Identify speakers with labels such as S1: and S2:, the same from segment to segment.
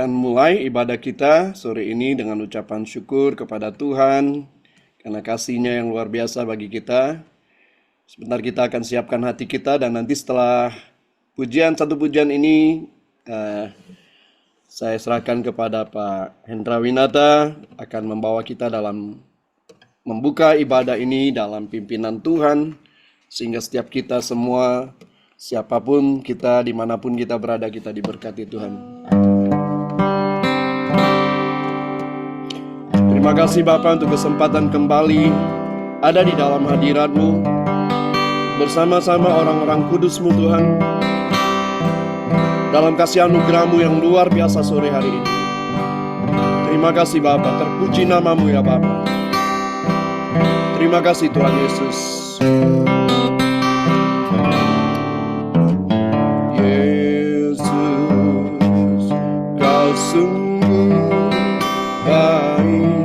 S1: Dan mulai ibadah kita sore ini dengan ucapan syukur kepada Tuhan karena kasih-Nya yang luar biasa bagi kita. Sebentar kita akan siapkan hati kita dan nanti setelah satu pujian ini saya serahkan kepada Pak Hendra Winata akan membawa kita dalam membuka ibadah ini dalam pimpinan Tuhan sehingga setiap kita semua siapapun kita dimanapun kita berada kita diberkati Tuhan. Terima kasih Bapa untuk kesempatan kembali ada di dalam hadirat-Mu bersama-sama orang-orang kudus-Mu Tuhan dalam kasih anugerah-Mu yang luar biasa sore hari ini. Terima kasih Bapa, terpuji nama-Mu ya Bapa. Terima kasih Tuhan Yesus. Yesus, Kau sungguh baik.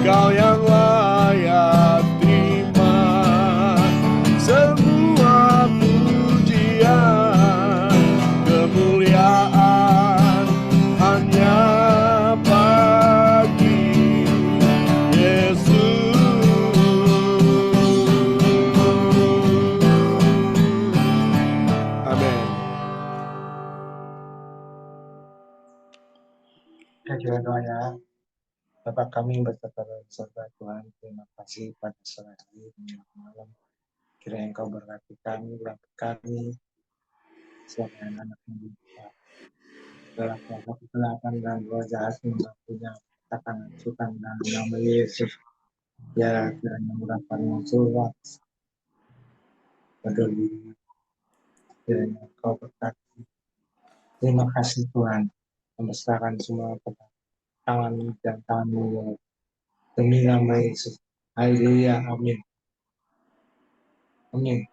S2: Engkau yang layak terima.
S1: semua pujian, kemuliaan hanya bagi Yesus. Amin.
S2: Kita doa ya. Bapa kami berkata surga Tuhan, terima kasih pada sore hari menjelang malam. Kiranya Engkau berkati kami, sebagai anak-anak kita. Dalam kegelapan dan roh jahat yang punya katakan sukan dalam nama Yesus. Ya, kiranya mendapat surat peduli. Kiranya Engkau berkati. Terima kasih Tuhan, membesarkan semua pada tangan dan tangan-Mu demi nama Yesus. Haleluya, amin. Amin.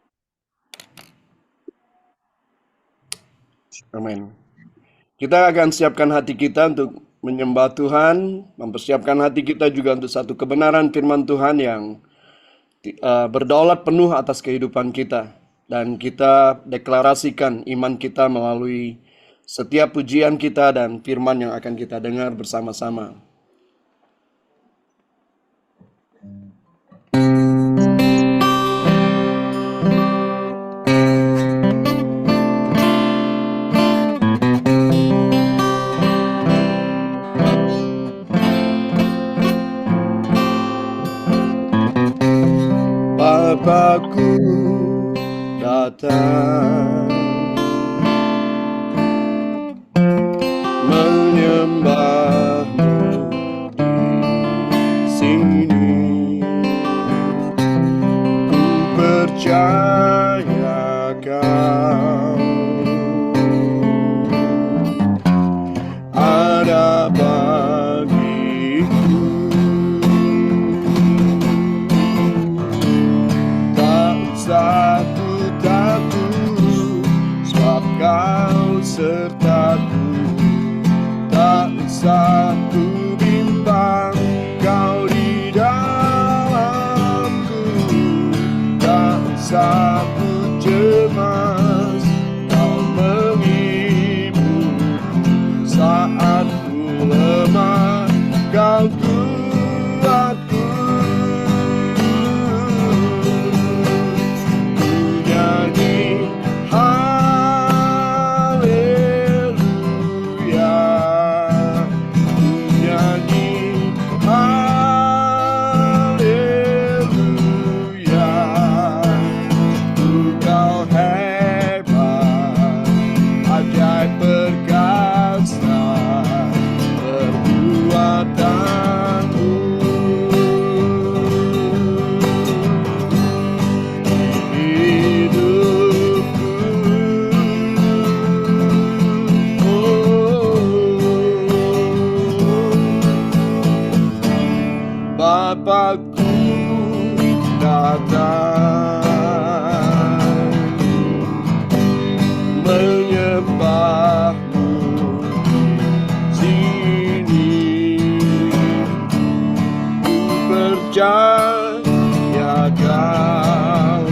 S1: Amin. Kita akan siapkan hati kita untuk menyembah Tuhan, mempersiapkan hati kita juga untuk satu kebenaran firman Tuhan yang berdaulat penuh atas kehidupan kita. Dan kita deklarasikan iman kita melalui setiap pujian kita dan firman yang akan kita dengar bersama-sama. Bapakku datang menyembahmu di sini. Ku percaya Kau ada bagiku. Aku takut sebab Kau sertaku. Tak usah ku bimbang, Kau di dalamku. Tak usah ku cemas, Kau menghibur. Saat ku lemah, Kau kuatku. Bapakku datang menyembahmu di sini. Ku percaya Kau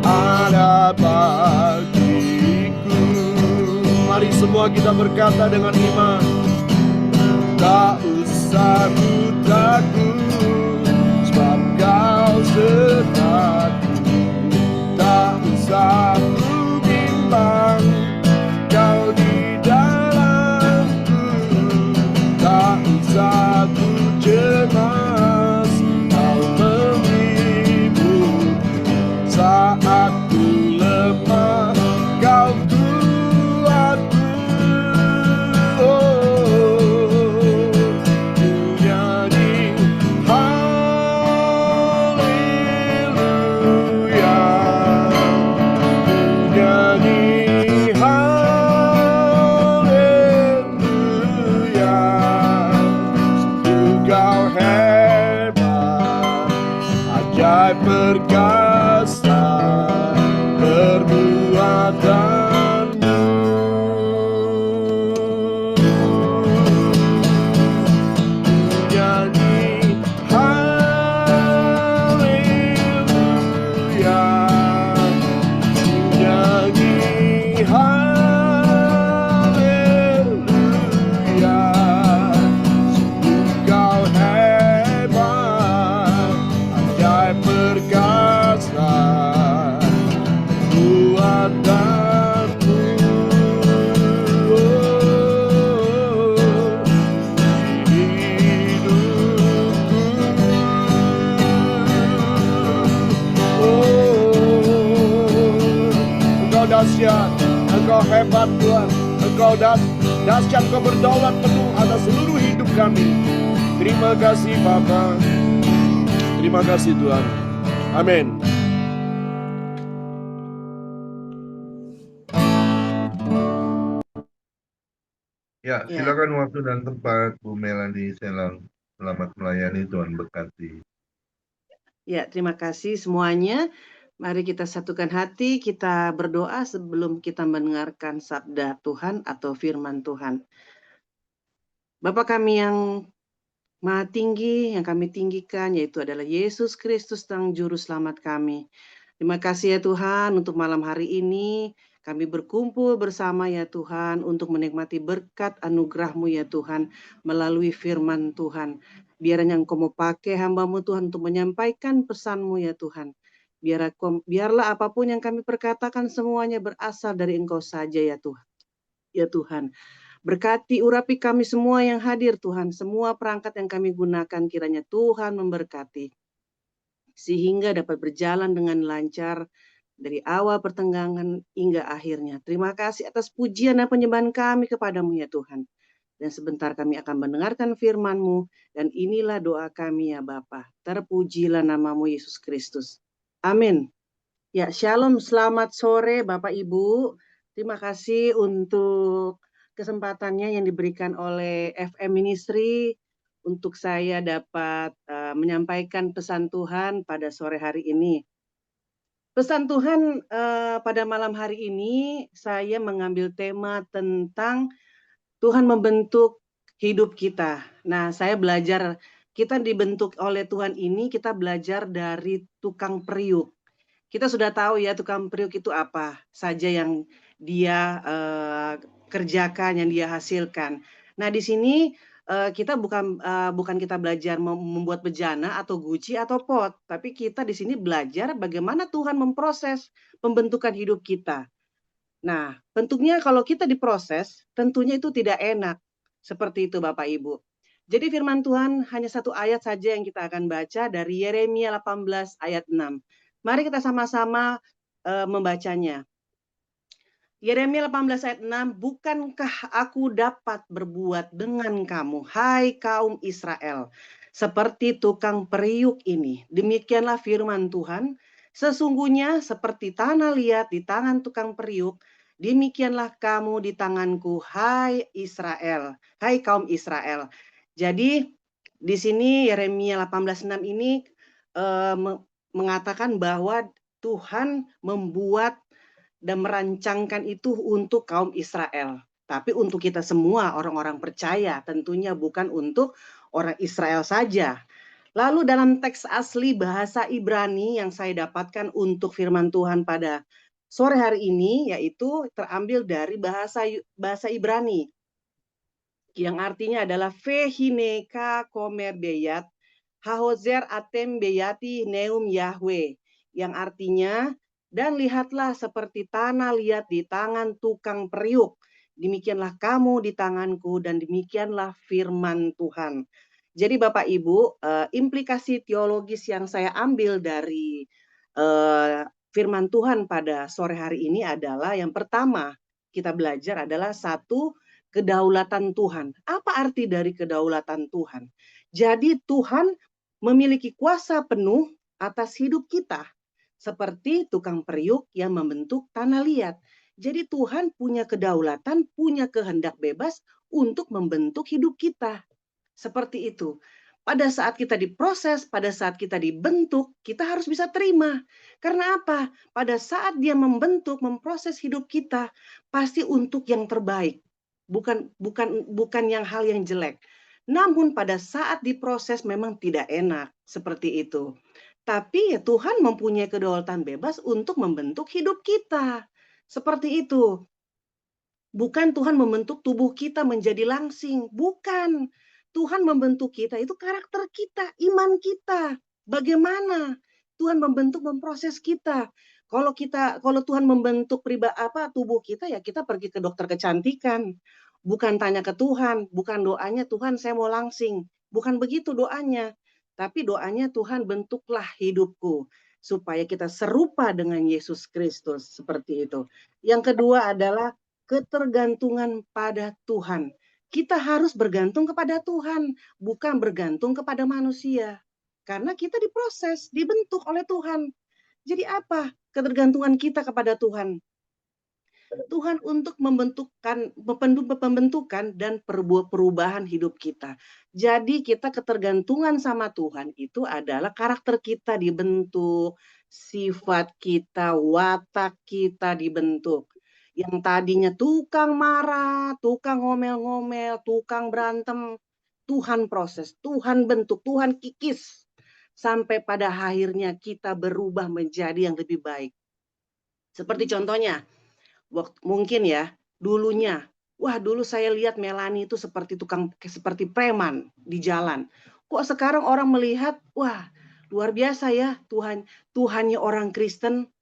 S1: ada bagiku. Mari semua kita berkata dengan iman. Tak usah ku takut sebab Kau sertaku. Tak usah ku bimbang, Kau di dalamku. Tak usah ku cemas, Kau menghibur. Saat ku lemah, Kau kuatku. Perkasa perbuatanmu. Nyanyi haleluya, dahsyat, Engkau hebat Tuhan, Engkau dahsyat, Engkau berdaulat penuh atas seluruh hidup kami. Terima kasih Bapa, terima kasih Tuhan. Amin.
S3: Ya, silakan waktu dan tempat Bu Melani Selang. Selamat melayani, Tuhan berkati.
S4: Ya, terima kasih semuanya. Mari kita satukan hati, kita berdoa sebelum kita mendengarkan sabda Tuhan atau firman Tuhan. Bapa kami yang Maha Tinggi, yang kami tinggikan, yaitu adalah Yesus Kristus, Sang Juru Selamat kami. Terima kasih ya Tuhan, untuk malam hari ini kami berkumpul bersama ya Tuhan, untuk menikmati berkat anugerah-Mu ya Tuhan, melalui firman Tuhan. Biarnya Engkau mau pakai hamba-Mu Tuhan, untuk menyampaikan pesan-Mu ya Tuhan. Biarlah apapun yang kami perkatakan semuanya berasal dari Engkau saja ya Tuhan. Ya Tuhan. Berkati urapi kami semua yang hadir Tuhan, semua perangkat yang kami gunakan kiranya Tuhan memberkati, sehingga dapat berjalan dengan lancar dari awal pertengahan hingga akhirnya. Terima kasih atas pujian dan penyembahan kami kepadamu ya Tuhan. Dan sebentar kami akan mendengarkan firman-Mu, dan inilah doa kami ya Bapa. Terpujilah namamu Yesus Kristus. Amin. Ya, shalom, selamat sore Bapak Ibu. Terima kasih untuk kesempatannya yang diberikan oleh FM Ministry untuk saya dapat menyampaikan pesan Tuhan pada sore hari ini. Pesan Tuhan pada malam hari ini saya mengambil tema tentang Tuhan membentuk hidup kita. Nah, saya belajar, kita dibentuk oleh Tuhan ini, kita belajar dari tukang periuk. Kita sudah tahu ya tukang periuk itu apa saja yang dia kerjakan, yang dia hasilkan. Nah di sini kita bukan kita belajar membuat bejana atau guci atau pot, tapi kita di sini belajar bagaimana Tuhan memproses pembentukan hidup kita. Nah tentunya kalau kita diproses, tentunya itu tidak enak. Seperti itu Bapak Ibu. Jadi firman Tuhan hanya satu ayat saja yang kita akan baca dari Yeremia 18 ayat 6. Mari kita sama-sama membacanya. Yeremia 18 ayat 6, bukankah aku dapat berbuat dengan kamu, hai kaum Israel, seperti tukang periuk ini? Demikianlah firman Tuhan, sesungguhnya seperti tanah liat di tangan tukang periuk, demikianlah kamu di tanganku, hai Israel, hai kaum Israel. Jadi di sini Yeremia 18:6 ini mengatakan bahwa Tuhan membuat dan merancangkan itu untuk kaum Israel. Tapi untuk kita semua orang-orang percaya, tentunya bukan untuk orang Israel saja. Lalu dalam teks asli bahasa Ibrani yang saya dapatkan untuk firman Tuhan pada sore hari ini, yaitu terambil dari bahasa Ibrani, yang artinya adalah Vehineka komer beyat, hahozer atem beyati neum Yahweh, yang artinya, dan lihatlah seperti tanah liat di tangan tukang periuk, demikianlah kamu di tanganku, dan demikianlah firman Tuhan. Jadi Bapak Ibu, implikasi teologis yang saya ambil dari firman Tuhan pada sore hari ini adalah, yang pertama kita belajar adalah satu, kedaulatan Tuhan. Apa arti dari kedaulatan Tuhan? Jadi Tuhan memiliki kuasa penuh atas hidup kita, seperti tukang periuk yang membentuk tanah liat. Jadi Tuhan punya kedaulatan, punya kehendak bebas untuk membentuk hidup kita. Seperti itu. Pada saat kita diproses, pada saat kita dibentuk, kita harus bisa terima. Karena apa? Pada saat dia membentuk, memproses hidup kita, pasti untuk yang terbaik. Bukan yang hal yang jelek. Namun pada saat diproses memang tidak enak, seperti itu. Tapi ya Tuhan mempunyai kedaulatan bebas untuk membentuk hidup kita. Seperti itu. Bukan Tuhan membentuk tubuh kita menjadi langsing. Bukan. Tuhan membentuk kita, itu karakter kita, iman kita. Bagaimana Tuhan membentuk, memproses kita. Kalau Tuhan membentuk tubuh kita, ya kita pergi ke dokter kecantikan. Bukan tanya ke Tuhan, bukan doanya Tuhan saya mau langsing. Bukan begitu doanya. Tapi doanya Tuhan bentuklah hidupku. supaya kita serupa dengan Yesus Kristus, seperti itu. Yang kedua adalah ketergantungan pada Tuhan. Kita harus bergantung kepada Tuhan, bukan bergantung kepada manusia. Karena kita diproses, dibentuk oleh Tuhan. Jadi apa ketergantungan kita kepada Tuhan? Tuhan untuk pembentukan dan perubahan hidup kita. Jadi kita ketergantungan sama Tuhan itu adalah karakter kita dibentuk, sifat kita, watak kita dibentuk. Yang tadinya tukang marah, tukang ngomel-ngomel, tukang berantem, Tuhan proses, Tuhan bentuk, Tuhan kikis. Sampai pada akhirnya kita berubah menjadi yang lebih baik. Seperti contohnya, mungkin ya, dulunya, wah dulu saya lihat Melanie itu seperti preman di jalan. Kok sekarang orang melihat, wah luar biasa ya, Tuhannya orang Kristen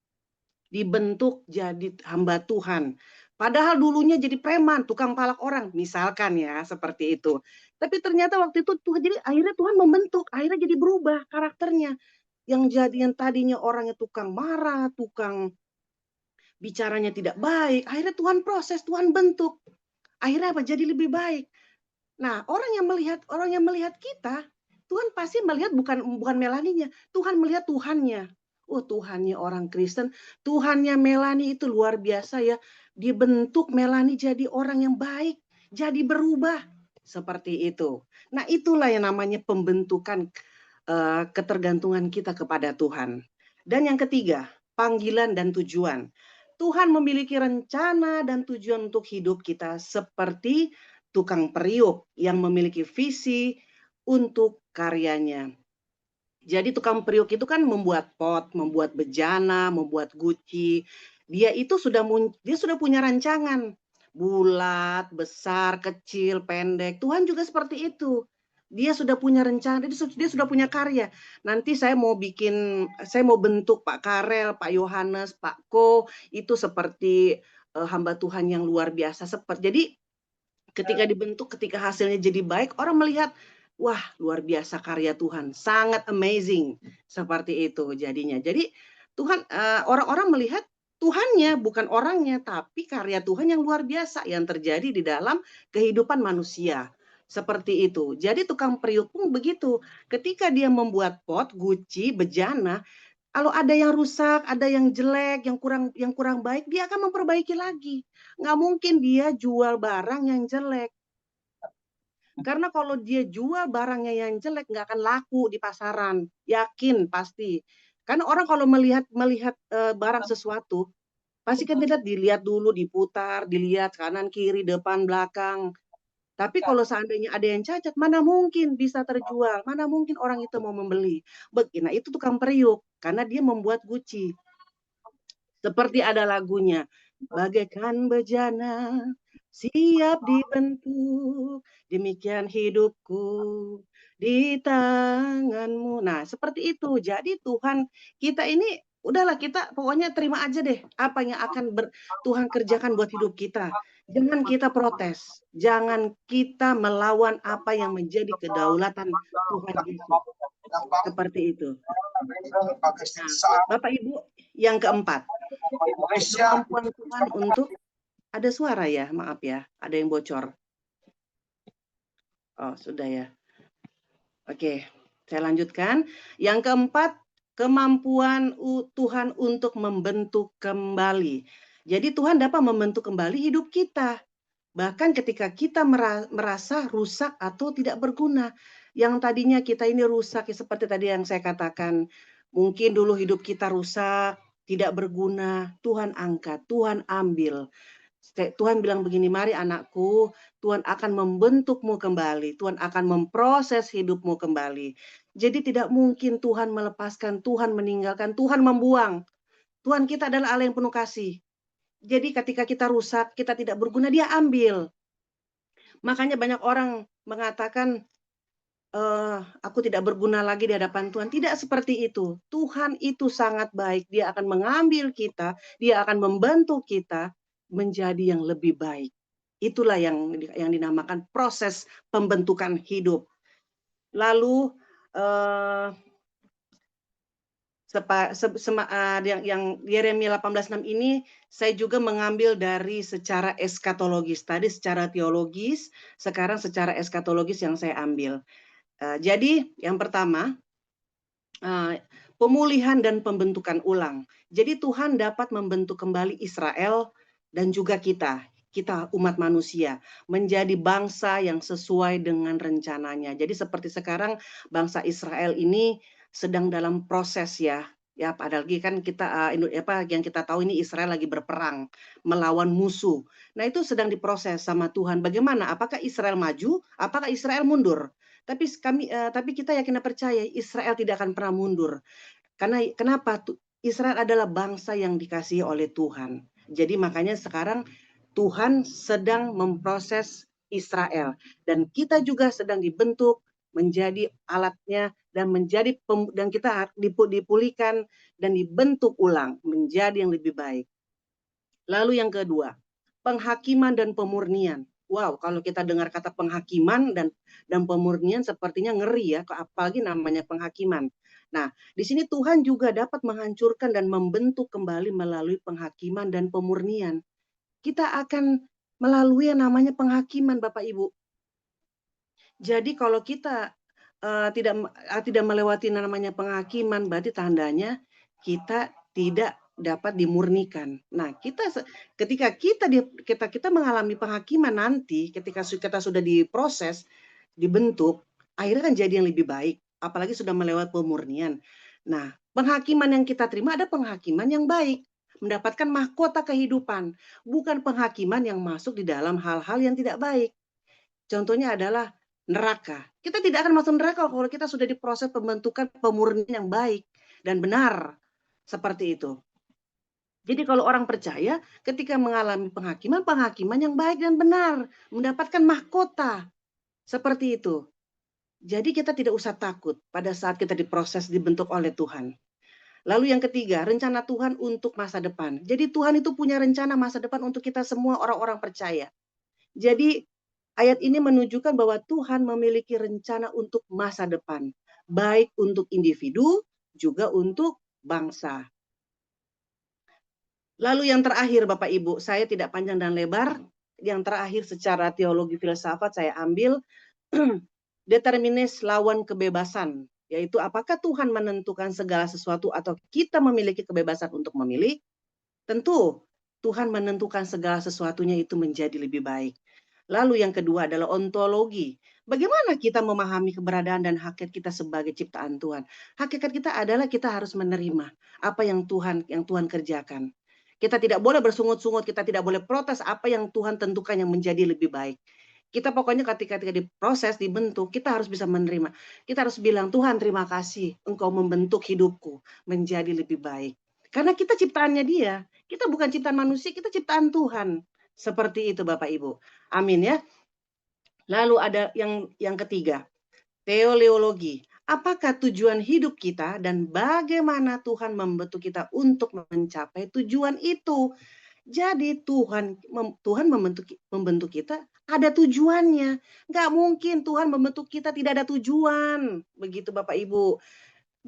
S4: dibentuk jadi hamba Tuhan. Padahal dulunya jadi preman, tukang palak orang, misalkan ya, seperti itu. Tapi ternyata waktu itu Tuhan, jadi akhirnya Tuhan membentuk, akhirnya jadi berubah karakternya. Yang tadinya orangnya tukang marah, tukang bicaranya tidak baik, akhirnya Tuhan proses, Tuhan bentuk. Akhirnya apa? Jadi lebih baik. Nah, orang yang melihat kita, Tuhan pasti melihat bukan Melaninya, Tuhan melihat Tuhannya. Oh, Tuhannya orang Kristen, Tuhannya Melanie itu luar biasa ya. Dibentuk Melanie jadi orang yang baik, jadi berubah. Seperti itu. Nah, itulah yang namanya pembentukan ketergantungan kita kepada Tuhan. Dan yang ketiga, panggilan dan tujuan. Tuhan memiliki rencana dan tujuan untuk hidup kita seperti tukang periuk yang memiliki visi untuk karyanya. Jadi tukang periuk itu kan membuat pot, membuat bejana, membuat guci. Dia sudah punya rancangan. Bulat, besar, kecil, pendek. Tuhan juga seperti itu. Dia sudah punya rencana, dia sudah punya karya. Nanti saya mau bentuk Pak Karel, Pak Yohanes, Pak Ko, itu seperti hamba Tuhan yang luar biasa. Jadi ketika dibentuk, ketika hasilnya jadi baik, orang melihat, wah luar biasa karya Tuhan, sangat amazing, seperti itu jadinya. Jadi Tuhan, orang-orang melihat Tuhannya, bukan orangnya, tapi karya Tuhan yang luar biasa yang terjadi di dalam kehidupan manusia. Seperti itu. Jadi tukang periuk pun begitu. Ketika dia membuat pot, guci, bejana, kalau ada yang rusak, ada yang jelek, yang kurang baik, dia akan memperbaiki lagi. Nggak mungkin dia jual barang yang jelek. Karena kalau dia jual barangnya yang jelek, nggak akan laku di pasaran. Yakin, pasti. Karena orang kalau melihat barang sesuatu, pasti kan dilihat dulu, diputar, dilihat kanan, kiri, depan, belakang. Tapi kalau seandainya ada yang cacat, mana mungkin bisa terjual, mana mungkin orang itu mau membeli. Nah, itu tukang periuk, karena dia membuat guci. Seperti ada lagunya, bagaikan bejana, siap dibentuk, demikian hidupku di tanganmu. Nah, seperti itu. Jadi Tuhan kita ini, udahlah kita pokoknya terima aja deh apa yang akan Tuhan kerjakan buat hidup kita. Jangan kita protes, jangan kita melawan apa yang menjadi kedaulatan Tuhan Yesus. Seperti itu. Nah, Bapak Ibu, yang keempat, kemampuan Tuhan untuk, ada suara ya, maaf ya, ada yang bocor. Oh, sudah ya. Oke, saya lanjutkan. Yang keempat, kemampuan Tuhan untuk membentuk kembali. Jadi Tuhan dapat membentuk kembali hidup kita. Bahkan ketika kita merasa rusak atau tidak berguna. Yang tadinya kita ini rusak, ya seperti tadi yang saya katakan. Mungkin dulu hidup kita rusak, tidak berguna. Tuhan angkat, Tuhan ambil. Tuhan bilang begini, mari anakku, Tuhan akan membentukmu kembali. Tuhan akan memproses hidupmu kembali. Jadi tidak mungkin Tuhan melepaskan, Tuhan meninggalkan, Tuhan membuang. Tuhan kita adalah Allah yang penuh kasih. Jadi ketika kita rusak, kita tidak berguna, dia ambil. Makanya banyak orang mengatakan, aku tidak berguna lagi di hadapan Tuhan. Tidak seperti itu. Tuhan itu sangat baik. Dia akan mengambil kita, dia akan membantu kita menjadi yang lebih baik. Itulah yang dinamakan proses pembentukan hidup. Lalu yang Yeremia 18:6 ini saya juga mengambil dari secara eskatologis. Tadi secara teologis, sekarang secara eskatologis yang saya ambil. Jadi yang pertama, pemulihan dan pembentukan ulang. Jadi Tuhan dapat membentuk kembali Israel dan juga kita umat manusia menjadi bangsa yang sesuai dengan rencananya. Jadi seperti sekarang bangsa Israel ini sedang dalam proses ya apalagi kan kita yang kita tahu ini Israel lagi berperang melawan musuh. Nah, itu sedang diproses sama Tuhan. Bagaimana? Apakah Israel maju? Apakah Israel mundur? Tapi kita yakin dan percaya Israel tidak akan pernah mundur. Karena kenapa? Israel adalah bangsa yang dikasihi oleh Tuhan. Jadi makanya sekarang Tuhan sedang memproses Israel dan kita juga sedang dibentuk menjadi alatnya dan kita dipulihkan dan dibentuk ulang menjadi yang lebih baik. Lalu yang kedua, penghakiman dan pemurnian. Wow, kalau kita dengar kata penghakiman dan pemurnian sepertinya ngeri ya, apalagi namanya penghakiman. Nah, di sini Tuhan juga dapat menghancurkan dan membentuk kembali melalui penghakiman dan pemurnian. Kita akan melalui yang namanya penghakiman, Bapak Ibu. Jadi kalau kita tidak melewati namanya penghakiman, berarti tandanya kita tidak dapat dimurnikan. Nah, ketika kita mengalami penghakiman nanti, ketika kita sudah diproses, dibentuk, akhirnya kan jadi yang lebih baik. Apalagi sudah melewati pemurnian. Nah, penghakiman yang kita terima ada penghakiman yang baik, mendapatkan mahkota kehidupan, bukan penghakiman yang masuk di dalam hal-hal yang tidak baik. Contohnya adalah neraka. Kita tidak akan masuk neraka kalau kita sudah diproses pembentukan pemurnian yang baik dan benar. Seperti itu. Jadi kalau orang percaya ketika mengalami penghakiman yang baik dan benar, mendapatkan mahkota. Seperti itu. Jadi kita tidak usah takut pada saat kita diproses, dibentuk oleh Tuhan. Lalu yang ketiga, rencana Tuhan untuk masa depan. Jadi Tuhan itu punya rencana masa depan untuk kita semua orang-orang percaya. Jadi ayat ini menunjukkan bahwa Tuhan memiliki rencana untuk masa depan, baik untuk individu juga untuk bangsa. Lalu yang terakhir Bapak Ibu, saya tidak panjang dan lebar, yang terakhir secara teologi filsafat saya ambil determinis lawan kebebasan, yaitu apakah Tuhan menentukan segala sesuatu atau kita memiliki kebebasan untuk memilih? Tentu Tuhan menentukan segala sesuatunya itu menjadi lebih baik. Lalu yang kedua adalah ontologi. Bagaimana kita memahami keberadaan dan hakikat kita sebagai ciptaan Tuhan? Hakikat kita adalah kita harus menerima apa yang Tuhan kerjakan. Kita tidak boleh bersungut-sungut, kita tidak boleh protes apa yang Tuhan tentukan yang menjadi lebih baik. Kita pokoknya ketika diproses, dibentuk, kita harus bisa menerima. Kita harus bilang, Tuhan terima kasih Engkau membentuk hidupku menjadi lebih baik. Karena kita ciptaannya Dia. Kita bukan ciptaan manusia, kita ciptaan Tuhan. Seperti itu Bapak Ibu. Amin ya. Lalu ada yang ketiga, teleologi. Apakah tujuan hidup kita dan bagaimana Tuhan membentuk kita untuk mencapai tujuan itu? Jadi Tuhan membentuk kita ada tujuannya. Nggak mungkin Tuhan membentuk kita tidak ada tujuan. Begitu Bapak Ibu.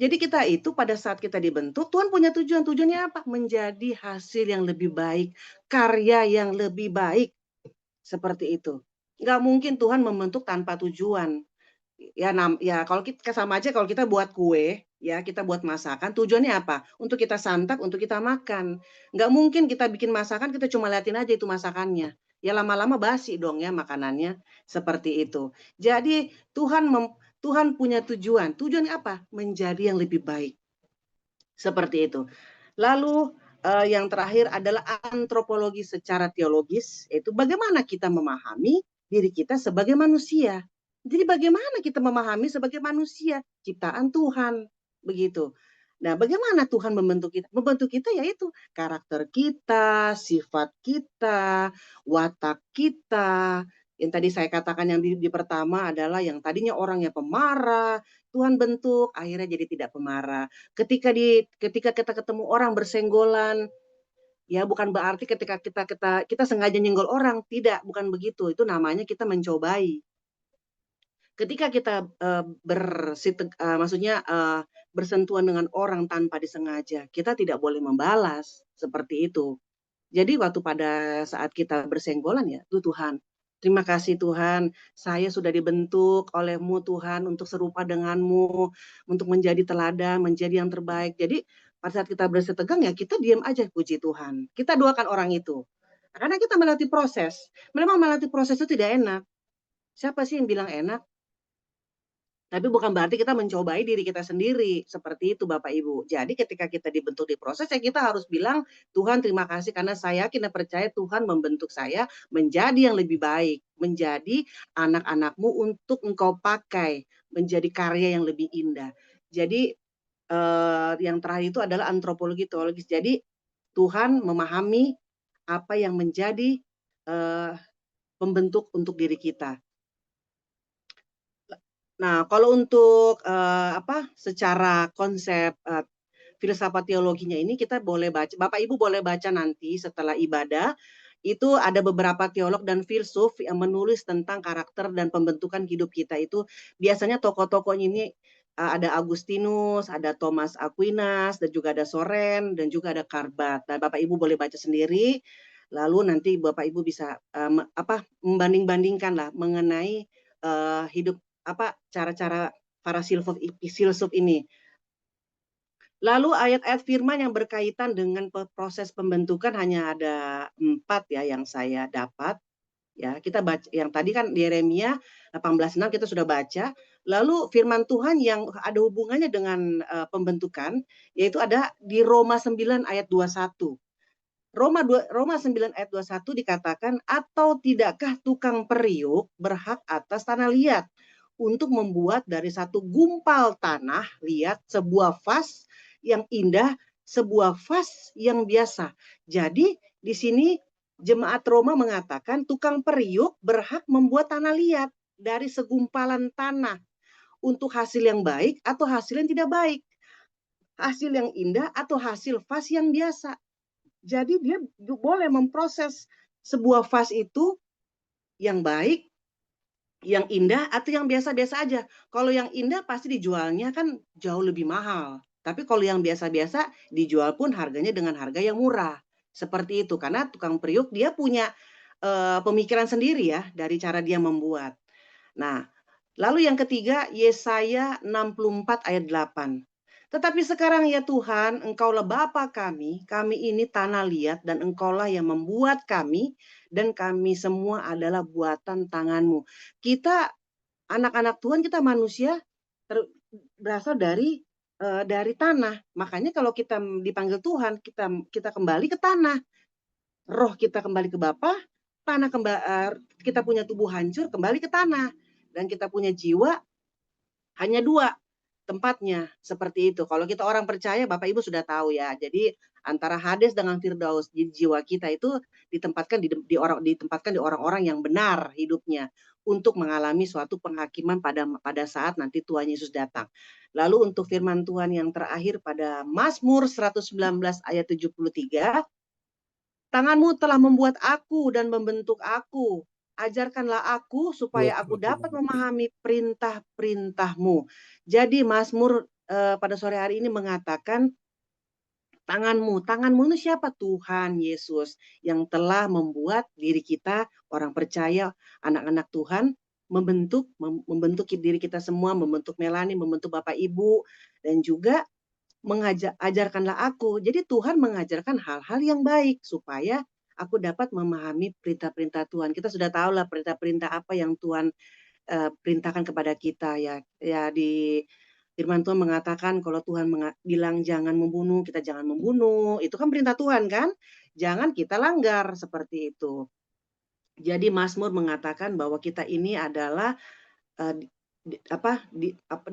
S4: Jadi kita itu pada saat kita dibentuk, Tuhan punya tujuan. Tujuannya apa? Menjadi hasil yang lebih baik, karya yang lebih baik. Seperti itu. Nggak mungkin Tuhan membentuk tanpa tujuan. Ya kalau kita sama aja kalau kita buat kue, ya kita buat masakan, tujuannya apa? Untuk kita santap, untuk kita makan. Nggak mungkin kita bikin masakan, kita cuma liatin aja itu masakannya. Ya lama-lama basi dong ya makanannya. Seperti itu. Jadi Tuhan punya tujuan. Tujuannya apa? Menjadi yang lebih baik. Seperti itu. Lalu yang terakhir adalah antropologi secara teologis, yaitu bagaimana kita memahami diri kita sebagai manusia. Jadi bagaimana kita memahami sebagai manusia, ciptaan Tuhan, begitu. Nah, bagaimana Tuhan membentuk kita? Membentuk kita yaitu karakter kita, sifat kita, watak kita. Yang tadi saya katakan yang di pertama adalah yang tadinya orangnya pemarah, Tuhan bentuk akhirnya jadi tidak pemarah. Ketika kita ketemu orang bersenggolan, ya bukan berarti ketika kita sengaja nyenggol orang, tidak, bukan begitu. Itu namanya kita mencobai. Ketika kita bersentuhan dengan orang tanpa disengaja, kita tidak boleh membalas, seperti itu. Jadi waktu pada saat kita bersenggolan ya, Tuhan, terima kasih Tuhan, saya sudah dibentuk oleh-Mu Tuhan untuk serupa dengan-Mu, untuk menjadi teladan, menjadi yang terbaik. Jadi pada saat kita berasa tegang ya kita diam aja, puji Tuhan. Kita doakan orang itu. Karena kita melatih proses. Memang melatih proses itu tidak enak. Siapa sih yang bilang enak? Tapi bukan berarti kita mencobai diri kita sendiri. Seperti itu Bapak Ibu. Jadi ketika kita dibentuk di proses, ya kita harus bilang, Tuhan terima kasih karena saya yakin dan percaya Tuhan membentuk saya menjadi yang lebih baik. Menjadi anak-anak-Mu untuk Engkau pakai. Menjadi karya yang lebih indah. Jadi yang terakhir itu adalah antropologi teologis. Jadi Tuhan memahami apa yang menjadi pembentuk untuk diri kita. Nah, kalau untuk secara konsep filsafat teologinya ini kita boleh baca, Bapak Ibu boleh baca nanti setelah ibadah, itu ada beberapa teolog dan filsuf yang menulis tentang karakter dan pembentukan hidup kita itu. Biasanya tokoh-tokohnya ini ada Agustinus, ada Thomas Aquinas, dan juga ada Soren, dan juga ada Karbat. Nah, Bapak Ibu boleh baca sendiri, lalu nanti Bapak Ibu bisa membanding-bandingkan lah mengenai hidup cara-cara para filsuf ini. Lalu ayat-ayat firman yang berkaitan dengan proses pembentukan hanya ada 4 ya yang saya dapat. Ya, kita baca yang tadi kan di Yeremia 18:6 kita sudah baca. Lalu firman Tuhan yang ada hubungannya dengan pembentukan yaitu ada di Roma 9 ayat 21. Roma 9 ayat 21 dikatakan, atau tidakkah tukang periuk berhak atas tanah liat untuk membuat dari satu gumpal tanah liat sebuah vas yang indah, sebuah vas yang biasa. Jadi di sini jemaat Roma mengatakan tukang periuk berhak membuat tanah liat dari segumpalan tanah untuk hasil yang baik atau hasil yang tidak baik. Hasil yang indah atau hasil vas yang biasa. Jadi dia boleh memproses sebuah vas itu yang baik, yang indah, atau yang biasa-biasa aja. Kalau yang indah pasti dijualnya kan jauh lebih mahal. Tapi kalau yang biasa-biasa dijual pun harganya dengan harga yang murah. Seperti itu. Karena tukang periuk dia punya pemikiran sendiri ya dari cara dia membuat. Nah, lalu yang ketiga Yesaya 64 ayat 8. Tetapi sekarang ya Tuhan, Engkaulah Bapa kami ini tanah liat dan Engkaulah yang membuat kami dan kami semua adalah buatan tangan-Mu. Kita anak-anak Tuhan, kita manusia berasal dari tanah. Makanya kalau kita dipanggil Tuhan, kita kembali ke tanah. Roh kita kembali ke Bapa, tanah kita punya tubuh hancur kembali ke tanah dan kita punya jiwa hanya 2 tempatnya, seperti itu. Kalau kita orang percaya, Bapak Ibu sudah tahu ya. Jadi antara Hades dengan Firdaus, jiwa kita itu ditempatkan di orang-orang yang benar hidupnya untuk mengalami suatu penghakiman pada saat nanti Tuhan Yesus datang. Lalu untuk firman Tuhan yang terakhir pada Mazmur 119 ayat 73, tangan-Mu telah membuat aku dan membentuk aku. Ajarkanlah aku supaya aku dapat memahami perintah-perintah-Mu. Jadi Mazmur pada sore hari ini mengatakan tangan-Mu itu siapa? Tuhan Yesus yang telah membuat diri kita orang percaya, anak-anak Tuhan, membentuk diri kita semua, membentuk Melani, membentuk Bapak Ibu, dan juga ajarkanlah aku. Jadi Tuhan mengajarkan hal-hal yang baik supaya aku dapat memahami perintah-perintah Tuhan. Kita sudah tahu lah perintah-perintah apa yang Tuhan perintahkan kepada kita ya. Ya di firman Tuhan mengatakan kalau Tuhan bilang jangan membunuh, kita jangan membunuh. Itu kan perintah Tuhan kan? Jangan kita langgar seperti itu. Jadi Mazmur mengatakan bahwa kita ini adalah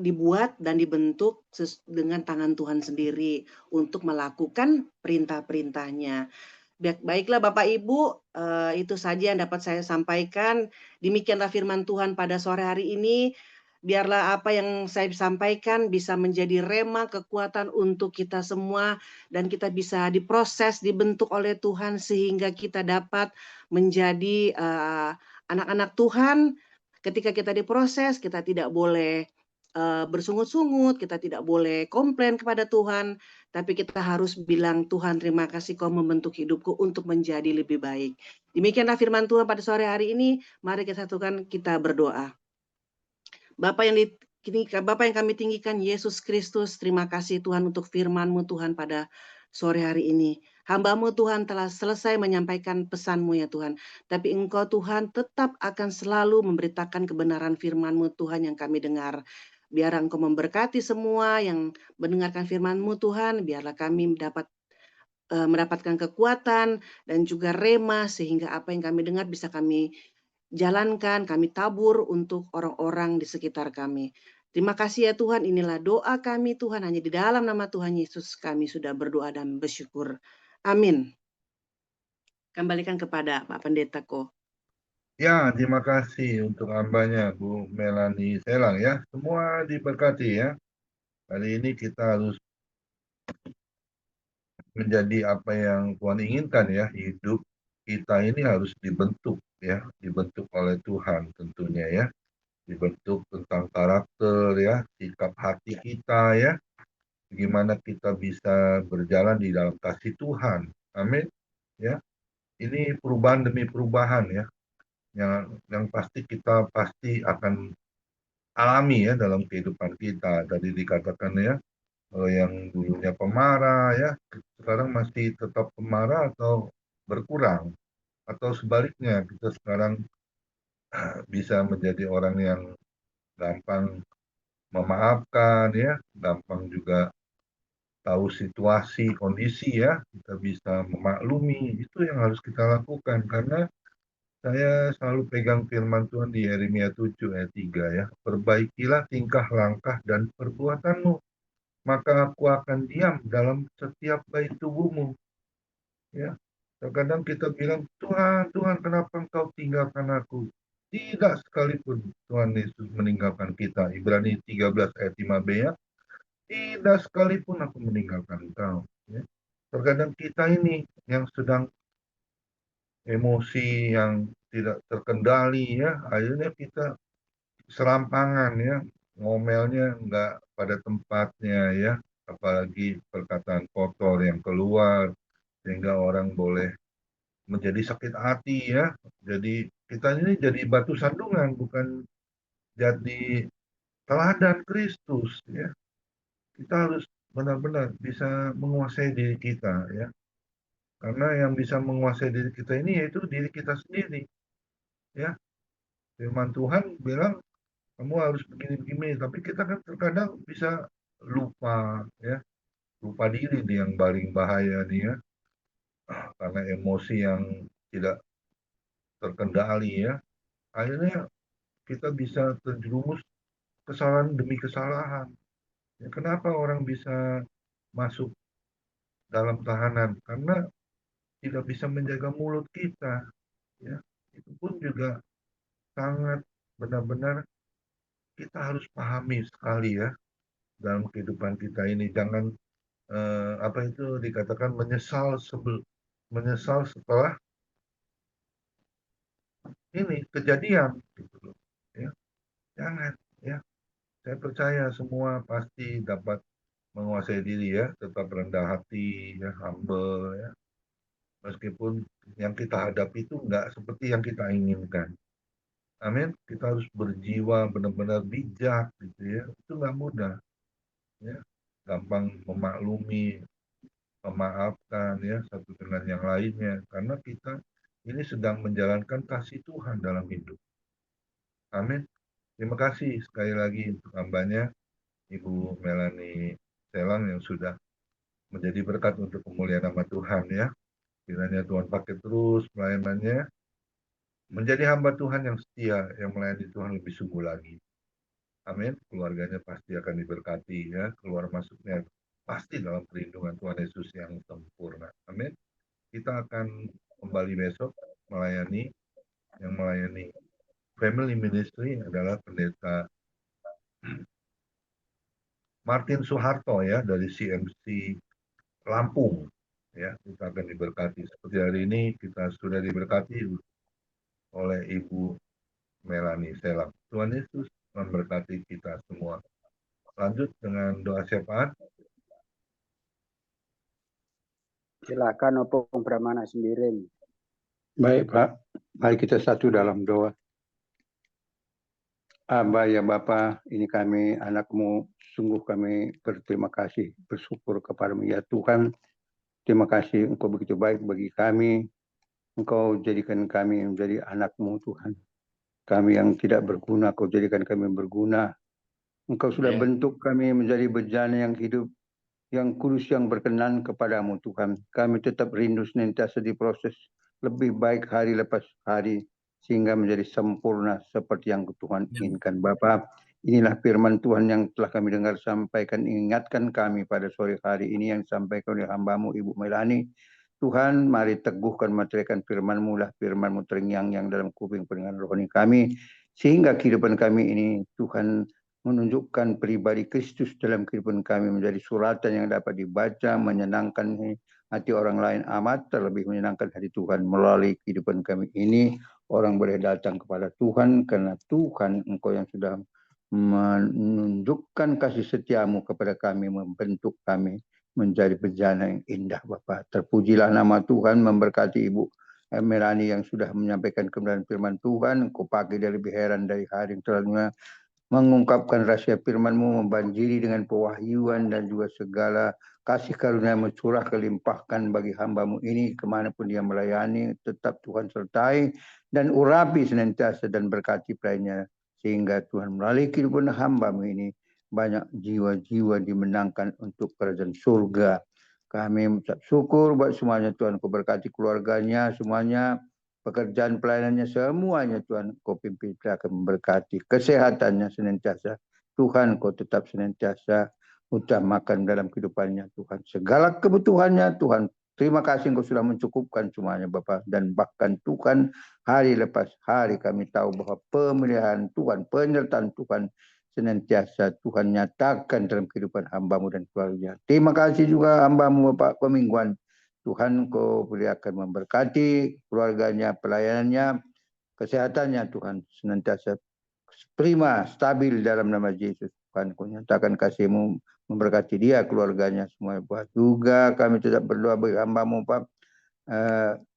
S4: dibuat dan dibentuk dengan tangan Tuhan sendiri untuk melakukan perintah-perintahnya. Baiklah Bapak Ibu, itu saja yang dapat saya sampaikan. Demikianlah firman Tuhan pada sore hari ini. Biarlah apa yang saya sampaikan bisa menjadi rema kekuatan untuk kita semua dan kita bisa diproses, dibentuk oleh Tuhan sehingga kita dapat menjadi anak-anak Tuhan. Ketika kita diproses, kita tidak boleh bersungut-sungut, kita tidak boleh komplain kepada Tuhan, tapi kita harus bilang, Tuhan terima kasih kau membentuk hidupku untuk menjadi lebih baik. Demikianlah firman Tuhan pada sore hari ini, mari kita satukan, kita berdoa. Bapa yang kami tinggikan, Yesus Kristus, terima kasih Tuhan untuk firman-Mu Tuhan pada sore hari ini. Hamba-Mu Tuhan telah selesai menyampaikan pesan-Mu ya Tuhan. Tapi Engkau Tuhan tetap akan selalu memberitakan kebenaran firman-Mu Tuhan yang kami dengar. Biar Engkau memberkati semua yang mendengarkan firman-Mu Tuhan, biarlah kami mendapatkan kekuatan dan juga rema sehingga apa yang kami dengar bisa kami jalankan, kami tabur untuk orang-orang di sekitar kami. Terima kasih ya Tuhan, inilah doa kami Tuhan, hanya di dalam nama Tuhan Yesus kami sudah berdoa dan bersyukur. Amin. Kembalikan kepada Pak Pendeta Ko.
S3: Ya, terima kasih untuk hambanya Bu Melani Selang ya. Semua diberkati ya. Hari ini kita harus menjadi apa yang Tuhan inginkan ya. Hidup kita ini harus dibentuk ya, dibentuk oleh Tuhan tentunya ya. Dibentuk tentang karakter ya, sikap hati kita ya. Bagaimana kita bisa berjalan di dalam kasih Tuhan. Amin. Ya. Ini perubahan demi perubahan ya. Yang pasti kita pasti akan alami ya dalam kehidupan kita. Tadi dikatakan ya, yang dulunya pemarah ya, sekarang masih tetap pemarah atau berkurang. Atau sebaliknya, kita sekarang bisa menjadi orang yang gampang memaafkan ya, gampang juga tahu situasi, kondisi ya, kita bisa memaklumi. Itu yang harus kita lakukan karena saya selalu pegang firman Tuhan di Yeremia 7 ayat 3 ya. Perbaikilah tingkah langkah dan perbuatanmu, maka aku akan diam dalam setiap baik tubuhmu. Ya. Terkadang kita bilang, Tuhan, Tuhan kenapa engkau tinggalkan aku? Tidak sekalipun Tuhan Yesus meninggalkan kita. Ibrani 13 ayat 5b ya. Tidak sekalipun aku meninggalkan engkau. Ya. Terkadang kita ini yang sedang emosi yang tidak terkendali ya, akhirnya kita serampangan ya, ngomelnya nggak pada tempatnya ya, apalagi perkataan kotor yang keluar sehingga orang boleh menjadi sakit hati ya. Jadi kita ini jadi batu sandungan, bukan jadi teladan Kristus ya. Kita harus benar-benar bisa menguasai diri kita ya. Karena yang bisa menguasai diri kita ini yaitu diri kita sendiri ya. Firman Tuhan bilang kamu harus begini-begini, tapi kita kan terkadang bisa lupa ya, lupa diri nih yang paling bahaya nih ya, karena emosi yang tidak terkendali ya, akhirnya kita bisa terjerumus kesalahan demi kesalahan. Ya, kenapa orang bisa masuk dalam tahanan? Karena tidak bisa menjaga mulut kita ya. Itu pun juga sangat benar-benar kita harus pahami sekali ya dalam kehidupan kita ini. Jangan apa itu dikatakan menyesal setelah ini kejadian gitu loh ya. Jangan ya. Saya percaya semua pasti dapat menguasai diri ya, tetap rendah hati ya, humble ya. Meskipun yang kita hadapi itu enggak seperti yang kita inginkan. Amin. Kita harus berjiwa benar-benar bijak gitu ya. Itu enggak mudah ya. Gampang memaklumi, memaafkan ya satu dengan yang lainnya karena kita ini sedang menjalankan kasih Tuhan dalam hidup. Amin. Terima kasih sekali lagi untuk hambanya Ibu Melani Selang yang sudah menjadi berkat untuk kemuliaan nama Tuhan ya. Kiranya Tuhan pakai terus pelayanannya menjadi hamba Tuhan yang setia yang melayani Tuhan lebih sungguh lagi. Amin. Keluarganya pasti akan diberkati ya. Keluar masuknya pasti dalam perlindungan Tuhan Yesus yang sempurna. Amin. Kita akan kembali besok melayani, yang melayani Family Ministry adalah Pendeta Martin Soeharto ya dari CMC Lampung. Ya, kita akan diberkati. Seperti hari ini kita sudah diberkati oleh Ibu Melani Selang. Tuhan Yesus memberkati kita semua. lanjut dengan doa syafaat.
S5: Silakan Opung Pramana sendiri.
S6: Baik Pak, mari kita satu dalam doa. Aba ya Bapa, ini kami anak-Mu, sungguh kami berterima kasih, bersyukur kepada-Mu ya Tuhan. Terima kasih Engkau begitu baik bagi kami. Engkau jadikan kami menjadi anak-Mu Tuhan. Kami yang tidak berguna, Kau jadikan kami berguna. Engkau sudah bentuk kami menjadi bejana yang hidup, yang kudus, yang berkenan kepadamu Tuhan. Kami tetap rindu senantiasa diproses lebih baik hari lepas hari, sehingga menjadi sempurna seperti yang Tuhan inginkan. Bapa, inilah firman Tuhan yang telah kami dengar sampaikan, ingatkan kami pada sore hari ini yang disampaikan oleh hamba-Mu Ibu Melani. Tuhan, mari teguhkan materikan firman-Mu lah, firman-Mu terngiang-ngiang dalam kuping pendengar rohani kami, sehingga kehidupan kami ini, Tuhan, menunjukkan pribadi Kristus dalam kehidupan kami menjadi suratan yang dapat dibaca, menyenangkan hati orang lain amat, terlebih menyenangkan hati Tuhan. Melalui kehidupan kami ini, orang boleh datang kepada Tuhan, karena Tuhan, Engkau yang sudah menunjukkan kasih setiamu kepada kami, membentuk kami menjadi bejana yang indah Bapa. Terpujilah nama Tuhan, memberkati Ibu Melani yang sudah menyampaikan kebenaran firman Tuhan. Engkau pakai dia lebih heran dari hari yang terlalu, mengungkapkan rahasia firman-Mu, membanjiri dengan pewahyuan dan juga segala kasih karunia curah kelimpahkan bagi hamba-Mu ini kemanapun dia melayani. Tetap Tuhan sertai dan urapi senantiasa dan berkati pelayannya, sehingga Tuhan melalui kehidupan hamba-Mu ini banyak jiwa-jiwa dimenangkan untuk kerajaan surga. Kami mengucap syukur buat semuanya Tuhan. Kau berkati keluarganya semuanya, pekerjaan pelayanannya semuanya Tuhan, Kau pimpin, akan memberkati kesehatannya senantiasa. Tuhan, Kau tetap senantiasa utamakan dalam kehidupannya Tuhan. Segala kebutuhannya Tuhan, terima kasih Engkau sudah mencukupkan semuanya Bapa. Dan bahkan Tuhan, hari lepas hari kami tahu bahwa pemeliharaan Tuhan, penyertaan Tuhan senantiasa Tuhan nyatakan dalam kehidupan hamba-Mu dan keluarga. Terima kasih juga hamba-Mu Bapak Pemingguan. Tuhan, Kau boleh akan memberkati keluarganya, pelayanannya, kesehatannya Tuhan, senantiasa prima, stabil dalam nama Yesus. Tuhan, Kau nyatakan kasih-Mu, memberkati dia, keluarganya semua. Buat juga kami tetap berdoa bagi hamba-Mu Pak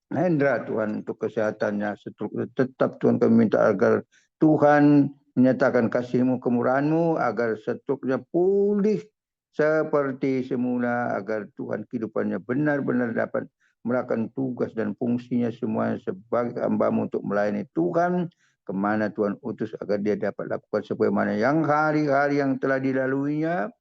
S6: Hendra Tuhan, untuk kesehatannya. Tetap Tuhan kami minta agar Tuhan menyatakan kasih-Mu, kemurahan-Mu, agar struknya pulih seperti semula, agar Tuhan kehidupannya benar-benar dapat melakukan tugas dan fungsinya semuanya sebagai hamba-Mu untuk melayani Tuhan kemana Tuhan utus, agar dia dapat lakukan sebagaimana yang hari-hari yang telah dilaluinya.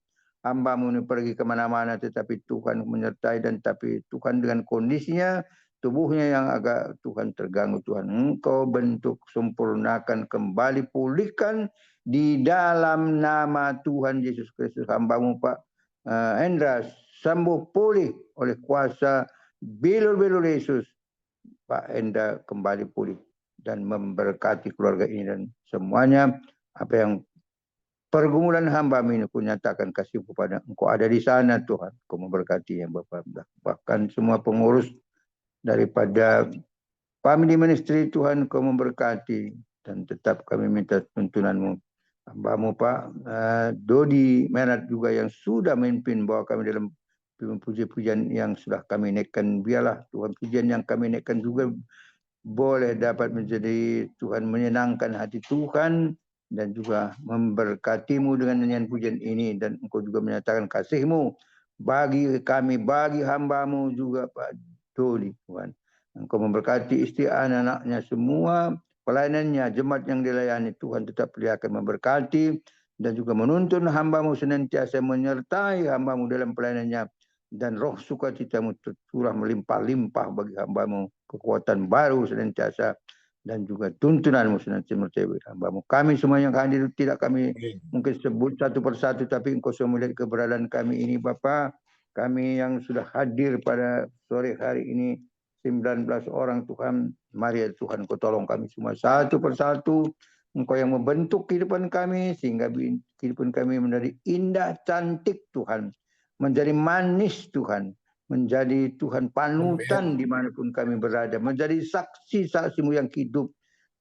S6: Hamba-Mu ini pergi kemana-mana, tetapi Tuhan menyertai, dan tapi Tuhan dengan kondisinya, tubuhnya yang agak Tuhan terganggu, Tuhan Engkau bentuk, sempurnakan, kembali pulihkan di dalam nama Tuhan Yesus Kristus. Hamba-Mu Pak Hendra sembuh pulih oleh kuasa bilur-bilur Yesus. Pak Hendra kembali pulih dan memberkati keluarga ini dan semuanya. Apa yang pergumulan hamba-Mu ini, Ku nyatakan kasih kepada Engkau ada di sana Tuhan. Kau memberkati yang Bapa, bahkan semua pengurus daripada family ministry Tuhan, Kau memberkati, dan tetap kami minta tuntunan-Mu. Hamba-Mu Pak Dodi Merat juga yang sudah memimpin bawa kami dalam puji-pujian yang sudah kami naikkan. Biarlah Tuhan pujian yang kami naikkan juga boleh dapat menjadi Tuhan menyenangkan hati Tuhan, dan juga memberkati-Mu dengan nyanyian pujian ini. Dan Engkau juga menyatakan kasih-Mu bagi kami, bagi hamba-Mu juga Pak Dodi Tuhan. Engkau memberkati istri anak-anaknya semua, pelayanannya, jemaat yang dilayani Tuhan tetap akan memberkati, dan juga menuntun hamba-Mu senantiasa menyertai hamba-Mu dalam pelayanannya, dan roh sukacita-Mu tercurah melimpah-limpah bagi hamba-Mu, kekuatan baru senantiasa, dan juga tuntunan-Mu senantiasa menyertai hamba-Mu. Kami semua yang hadir tidak kami mungkin sebut satu persatu, tapi Engkau sudah melihat keberadaan kami ini Bapa. Kami yang sudah hadir pada sore hari ini 19 orang Tuhan, mari ya Tuhan Kau tolong kami semua satu persatu. Engkau yang membentuk kehidupan kami sehingga kehidupan kami menjadi indah, cantik Tuhan, menjadi manis Tuhan, menjadi Tuhan panutan dimanapun kami berada, menjadi saksi-saksi-Mu yang hidup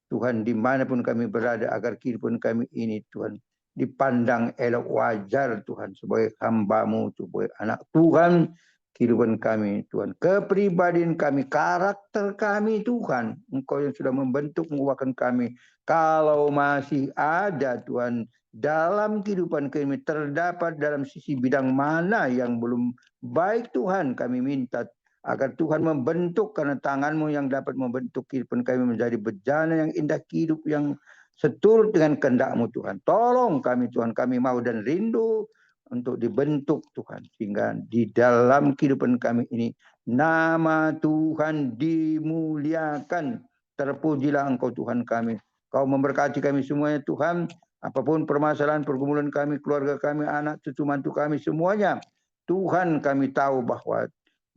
S6: Tuhan dimanapun kami berada, agar kehidupan kami ini Tuhan dipandang elok wajar Tuhan sebagai hamba-Mu, sebagai anak Tuhan. Kehidupan kami Tuhan, kepribadian kami, karakter kami Tuhan, Engkau yang sudah membentuk, mengubahkan kami. Kalau masih ada Tuhan dalam kehidupan kami terdapat dalam sisi bidang mana yang belum baik Tuhan, kami minta agar Tuhan membentuk, karena tangan-Mu yang dapat membentuk kehidupan kami menjadi bejana yang indah, hidup yang seturut dengan kehendak-Mu Tuhan. Tolong kami Tuhan, kami mau dan rindu untuk dibentuk Tuhan, sehingga di dalam kehidupan kami ini nama Tuhan dimuliakan. Terpujilah Engkau Tuhan kami. Kau memberkati kami semuanya Tuhan, apapun permasalahan pergumulan kami, keluarga kami, anak cucu mantu kami semuanya Tuhan, kami tahu bahwa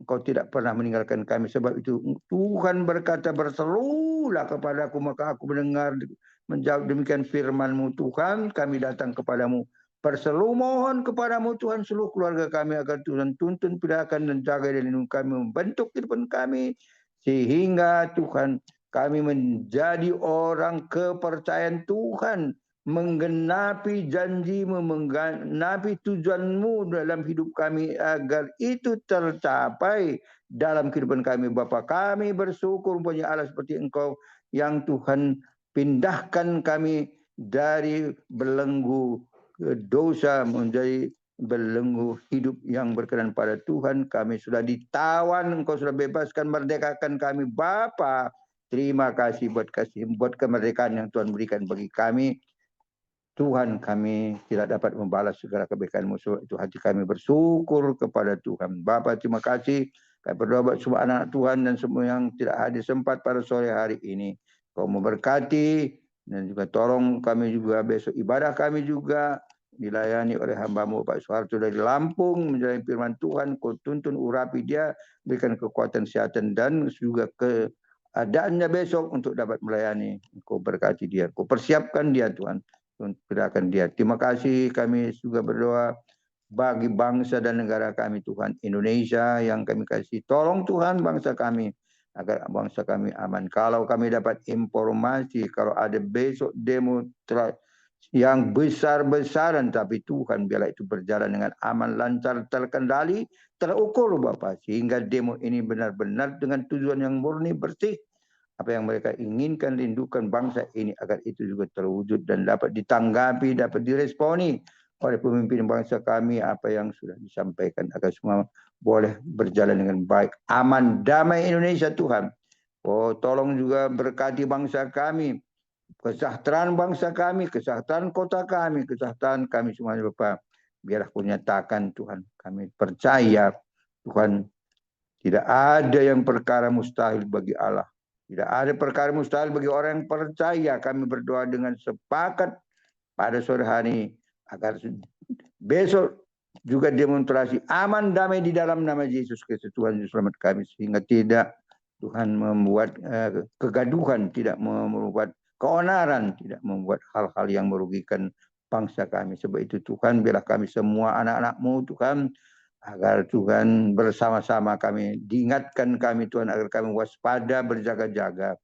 S6: Engkau tidak pernah meninggalkan kami. Sebab itu Tuhan berkata, berserulah kepadaku maka aku mendengar. Menjawab demikian firman-Mu Tuhan, kami datang kepadamu. Berseru mohon kepadamu Tuhan seluruh keluarga kami agar Tuhan tuntun, pindahkan dan jaga dan lindungi kami, membentuk kehidupan kami sehingga Tuhan kami menjadi orang kepercayaan Tuhan, menggenapi janji-Mu, menggenapi tujuan-Mu dalam hidup kami agar itu tercapai dalam kehidupan kami. Bapa, kami bersyukur punya Allah seperti Engkau yang Tuhan pindahkan kami dari belenggu dosa menjadi belenggu hidup yang berkenan pada Tuhan. Kami sudah ditawan, Engkau sudah bebaskan, merdekakan kami. Bapa, terima kasih buat kemerdekaan yang Tuhan berikan bagi kami. Tuhan, kami tidak dapat membalas segala kebaikan-Mu. Sebab itu hati kami bersyukur kepada Tuhan. Bapa, terima kasih. Kami berdoa buat semua anak Tuhan dan semua yang tidak hadir sempat pada sore hari ini. Kau memberkati dan juga tolong kami juga besok ibadah kami juga dilayani oleh hamba-Mu Pak Soeharto dari Lampung, menjalani firman Tuhan. Kau tuntun, urapi dia, berikan kekuatan, kesehatan dan juga keadaannya besok untuk dapat melayani. Kau berkati dia, Kau persiapkan dia Tuhan, gerakan dia. Terima kasih. Kami juga berdoa bagi bangsa dan negara kami Tuhan, Indonesia yang kami kasih. Tolong Tuhan bangsa kami agar bangsa kami aman. Kalau kami dapat informasi kalau ada besok demo yang besar-besaran, tapi Tuhan biarlah itu berjalan dengan aman, lancar, terkendali, terukur Bapak, sehingga demo ini benar-benar dengan tujuan yang murni, bersih. Apa yang mereka inginkan, rindukan bangsa ini agar itu juga terwujud dan dapat ditanggapi, dapat diresponi oleh pemimpin bangsa kami apa yang sudah disampaikan agar semua boleh berjalan dengan baik, aman, damai Indonesia Tuhan. Oh, tolong juga berkati bangsa kami, kesejahteraan bangsa kami, kesejahteraan kota kami, kesejahteraan kami semuanya Bapak. Biarlah Kau nyatakan Tuhan, kami percaya Tuhan tidak ada yang perkara mustahil bagi Allah. Tidak ada perkara mustahil bagi orang yang percaya. Kami berdoa dengan sepakat pada sore hari agar besok juga demonstrasi aman damai di dalam nama Yesus Kristus Tuhan Yesus Selamat kami, sehingga tidak Tuhan membuat kegaduhan, tidak membuat keonaran, tidak membuat hal-hal yang merugikan bangsa kami. Sebab itu Tuhan, biarlah kami semua anak-anak-Mu Tuhan, agar Tuhan bersama-sama kami, diingatkan kami Tuhan agar kami waspada, berjaga-jaga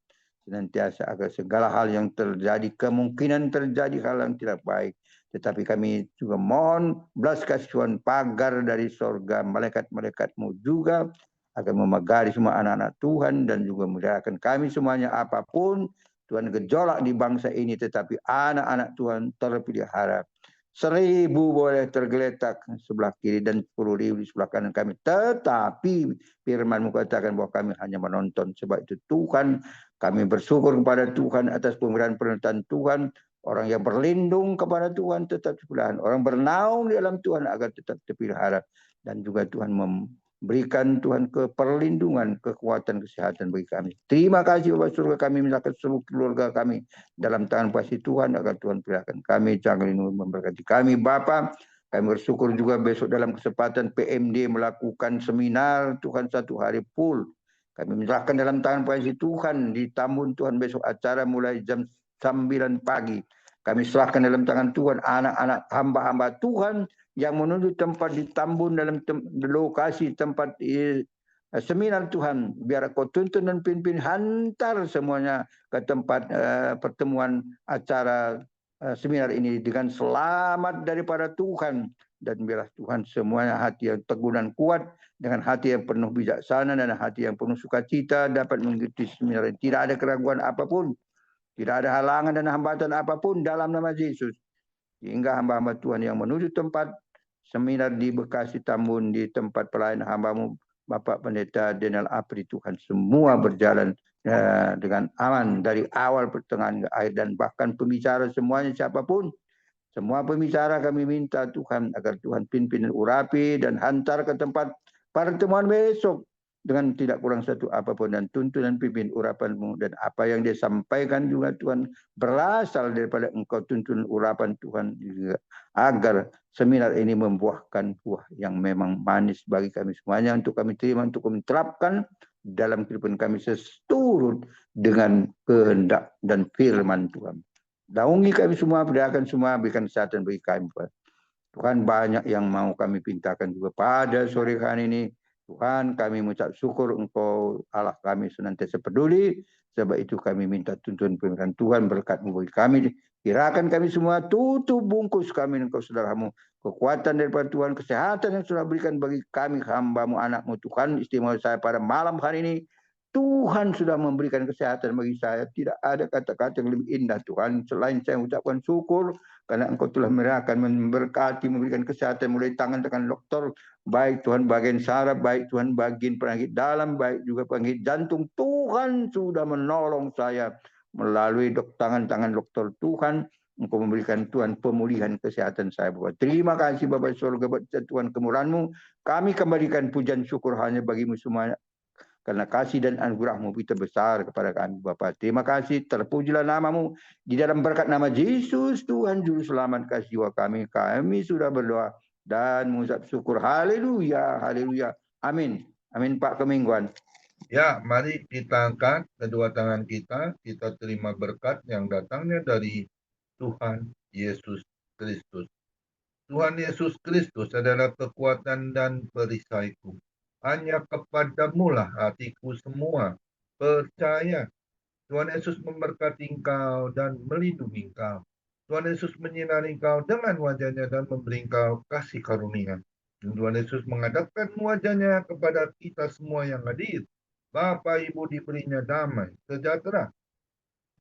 S6: senantiasa agar segala hal yang terjadi, kemungkinan terjadi hal yang tidak baik, tetapi kami juga mohon belas kasihan pagar dari sorga, malaikat-malaikat-Mu juga agar memagari semua anak-anak Tuhan dan juga memudahkan kami semuanya apapun Tuhan gejolak di bangsa ini, tetapi anak-anak Tuhan terpelihara. 1000 boleh tergeletak sebelah kiri dan 10.000 di sebelah kanan kami, tetapi firman-Mu katakan bahwa kami hanya menonton. Sebab itu Tuhan, kami bersyukur kepada Tuhan atas pemberian penyertaan Tuhan. Orang yang berlindung kepada Tuhan tetap dipelihara, orang bernaung di dalam Tuhan agar tetap dipelihara, dan juga Tuhan memberikan Tuhan perlindungan, kekuatan, kesehatan bagi kami. Terima kasih Bapak surga, kami menyerahkan seluruh keluarga kami dalam tangan kasih Tuhan agar Tuhan peliharakan kami, jangan lindungi, memberkati kami Bapa. Kami bersyukur juga besok dalam kesempatan PMD melakukan seminar Tuhan 1 hari full. Kami menyerahkan dalam tangan kasih Tuhan di Tambun Tuhan besok acara mulai jam 9 pagi. Kami serahkan dalam tangan Tuhan anak-anak hamba-hamba Tuhan yang menuju tempat di Tambun dalam lokasi tempat seminar Tuhan. Biar Kau tuntun dan pimpin, hantar semuanya ke tempat pertemuan acara seminar ini dengan selamat daripada Tuhan, dan biarlah Tuhan semuanya hati yang teguh dan kuat, dengan hati yang penuh bijaksana dan hati yang penuh sukacita dapat mengikuti seminar ini. Tidak ada keraguan apapun, tidak ada halangan dan hambatan apapun dalam nama Yesus. Hingga hamba-hamba Tuhan yang menuju tempat seminar di Bekasi Tambun, di tempat pelayanan hamba-Mu Bapak Pendeta Daniel Apri, Tuhan semua berjalan dengan aman dari awal pertengahan ke akhir, dan bahkan pembicara semuanya siapapun, semua pembicara kami minta Tuhan agar Tuhan pimpin dan urapi dan hantar ke tempat pertemuan besok dengan tidak kurang satu apapun, dan tuntunan pimpin urapan-Mu, dan apa yang dia sampaikan juga Tuhan berasal daripada Engkau, tuntunan urapan Tuhan juga, agar seminar ini membuahkan buah yang memang manis bagi kami semuanya, untuk kami terima, untuk kami terapkan dalam kehidupan kami seturut dengan kehendak dan firman Tuhan. Naungi kami semua, berikan semua, berikan kesehatan bagi kami. Tuhan, banyak yang mau kami pintakan juga pada sore hari ini. Tuhan, kami mengucap syukur Engkau Allah kami senantiasa peduli. Sebab itu kami minta tuntunan pemerintahan Tuhan, berkat-Mu bagi kami. Kirakan kami semua, tutup bungkus kami Engkau saudaramu. Kekuatan daripada Tuhan, kesehatan yang sudah berikan bagi kami, hamba-Mu, anak-Mu. Tuhan, istimewa saya pada malam hari ini, Tuhan sudah memberikan kesehatan bagi saya. Tidak ada kata-kata yang lebih indah Tuhan, selain saya mengucapkan syukur karena Engkau telah merahkan, memberkati, memberikan kesehatan mulai tangan tekan dokter, baik Tuhan bagian saraf, baik Tuhan bagian penyakit dalam, baik juga penyakit jantung. Tuhan sudah menolong saya melalui tangan-tangan dokter. Tuhan, Engkau memberikan Tuhan pemulihan kesehatan saya. Bapak, terima kasih Bapak surga buat Tuhan kemurahan-Mu. Kami kembalikan pujian syukur hanya bagi-Mu semuanya, karena kasih dan anugerah-Mu itu besar kepada kami Bapa. Terima kasih, terpujilah nama-Mu. Di dalam berkat nama Yesus, Tuhan Juru Selamat kasih jiwa kami. Kami sudah berdoa dan mengucap syukur. Haleluya, haleluya. Amin. Amin Pak Kemingguan.
S3: Ya, mari kita angkat kedua tangan kita terima berkat yang datangnya dari Tuhan Yesus Kristus. Tuhan Yesus Kristus adalah kekuatan dan perisaiku. Hanya kepadamu lah hatiku semua percaya. Tuhan Yesus memberkati engkau dan melindungi engkau. Tuhan Yesus menyinari engkau dengan wajahnya dan memberi engkau kasih karunia. Dan Tuhan Yesus menghadapkan wajahnya kepada kita semua yang hadir. Bapak Ibu diberinya damai, sejahtera.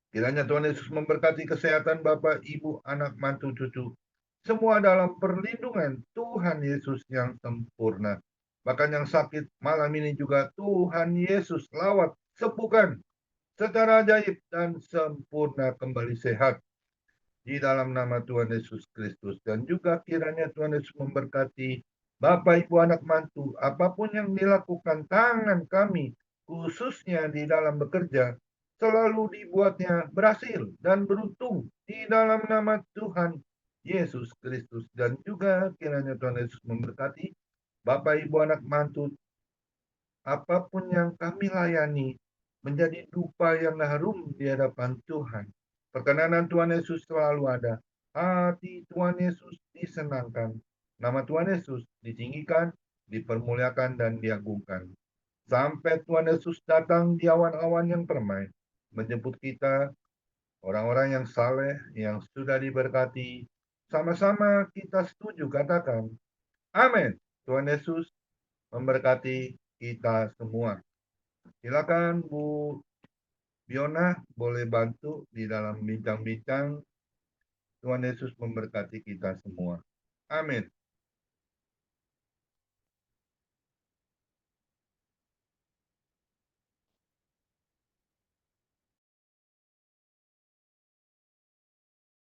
S3: Kiranya Tuhan Yesus memberkati kesehatan Bapak, Ibu, anak, mantu, cucu. Semua dalam perlindungan Tuhan Yesus yang sempurna. Bahkan yang sakit malam ini juga Tuhan Yesus lawat, sembuhkan secara ajaib dan sempurna kembali sehat. Di dalam nama Tuhan Yesus Kristus. Dan juga kiranya Tuhan Yesus memberkati Bapak, Ibu, anak, mantu. Apapun yang dilakukan tangan kami, khususnya di dalam bekerja, selalu dibuatnya berhasil dan beruntung di dalam nama Tuhan Yesus Kristus. Dan juga kiranya Tuhan Yesus memberkati Bapak, Ibu, anak, mantu. Apapun yang kami layani menjadi dupa yang harum di hadapan Tuhan. Perkenanan Tuhan Yesus selalu ada. Hati Tuhan Yesus disenangkan. Nama Tuhan Yesus ditinggikan, dipermuliakan, dan diagungkan. Sampai Tuhan Yesus datang di awan-awan yang permai, menjemput kita, orang-orang yang saleh, yang sudah diberkati. Sama-sama kita setuju katakan, amin. Tuhan Yesus memberkati kita semua. Silakan Bu Fiona boleh bantu di dalam bincang-bincang. Tuhan Yesus memberkati kita semua. Amin.